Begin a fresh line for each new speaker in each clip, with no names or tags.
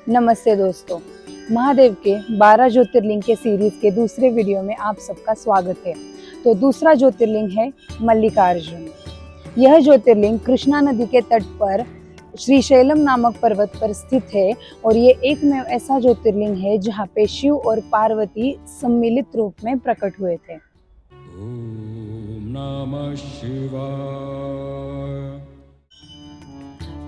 नमस्ते दोस्तों, महादेव के 12 ज्योतिर्लिंग के सीरीज के दूसरे वीडियो में आप सबका स्वागत है। तो दूसरा ज्योतिर्लिंग है मल्लिकार्जुन। यह ज्योतिर्लिंग कृष्णा नदी के तट पर श्रीशैलम नामक पर्वत पर स्थित है और ये एकमेव ऐसा ज्योतिर्लिंग है जहाँ पे शिव और पार्वती सम्मिलित रूप में प्रकट हुए थे।
ओम नमः शिवाय।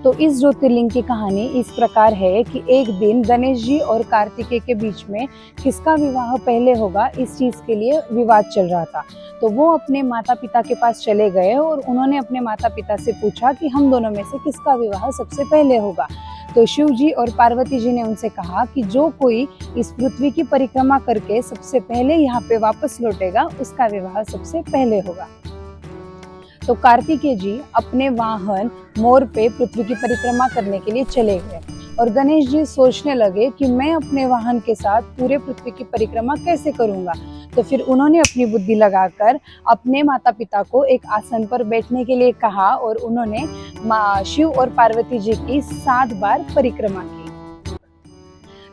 तो इस ज्योतिर्लिंग की कहानी इस प्रकार है कि एक दिन गणेश जी और कार्तिकेय के बीच में किसका विवाह पहले होगा, इस चीज के लिए विवाद चल रहा था। तो वो अपने माता पिता के पास चले गए और उन्होंने अपने माता पिता से पूछा कि हम दोनों में से किसका विवाह सबसे पहले होगा। तो शिव जी और पार्वती जी ने उनसे कहा कि जो कोई इस पृथ्वी की परिक्रमा करके सबसे पहले यहाँ पे वापस लौटेगा उसका विवाह सबसे पहले होगा। तो कार्तिकेय जी अपने वाहन मोर पे पृथ्वी की परिक्रमा करने के लिए चले गए और गणेश जी सोचने लगे कि मैं अपने वाहन के साथ पूरे पृथ्वी की परिक्रमा कैसे करूंगा। तो फिर उन्होंने अपनी बुद्धि लगाकर अपने माता पिता को एक आसन पर बैठने के लिए कहा और उन्होंने शिव और पार्वती जी की 7 बार परिक्रमा की।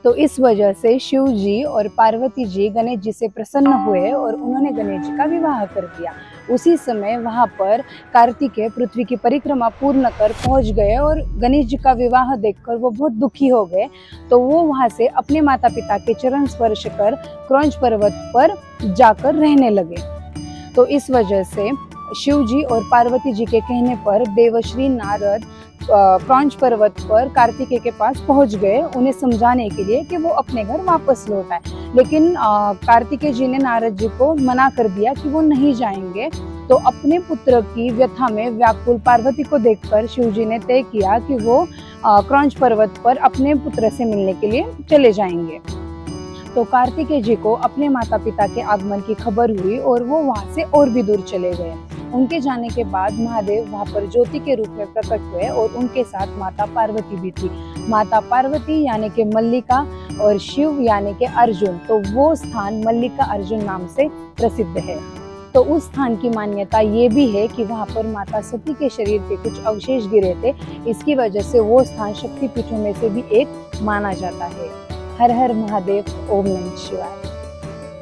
तो इस वजह से शिव जी और पार्वती जी गणेश जी से प्रसन्न हुए और उन्होंने गणेश जी का विवाह कर दिया। उसी समय वहां पर कार्तिकेय पृथ्वी की परिक्रमा पूर्ण कर पहुंच गए और गणेश जी का विवाह देखकर वो बहुत दुखी हो गए। तो वो वहां से अपने माता पिता के चरण स्पर्श कर क्रौंच पर्वत पर जाकर रहने लगे। तो इस वजह से शिव जी और पार्वती जी के कहने पर देवश्री नारद क्रौंच पर्वत पर कार्तिकेय के पास पहुंच गए उन्हें समझाने के लिए कि वो अपने घर वापस लौट आए। लेकिन कार्तिकेय जी ने नारद जी को मना कर दिया कि वो नहीं जाएंगे। तो अपने पुत्र की व्यथा में व्याकुल पार्वती को देखकर शिव जी ने तय किया कि वो क्रौंच पर्वत पर अपने पुत्र से मिलने के लिए चले जाएंगे। तो कार्तिकेय जी को अपने माता पिता के आगमन की खबर हुई और वो वहां से और भी दूर चले गए। उनके जाने के बाद महादेव वहां पर ज्योति के रूप में प्रकट हुए और उनके साथ माता पार्वती भी थी। माता पार्वती यानी कि मल्लिका और शिव यानी कि अर्जुन। तो वो स्थान मल्लिका अर्जुन नाम से प्रसिद्ध है। तो उस स्थान की मान्यता ये भी है कि वहां पर माता सती के शरीर पे कुछ अवशेष गिरे थे। इसकी वजह से वो स्थान शक्तिपीठों में से भी एक माना जाता है। हर हर महादेव, ओम नमः शिवाय।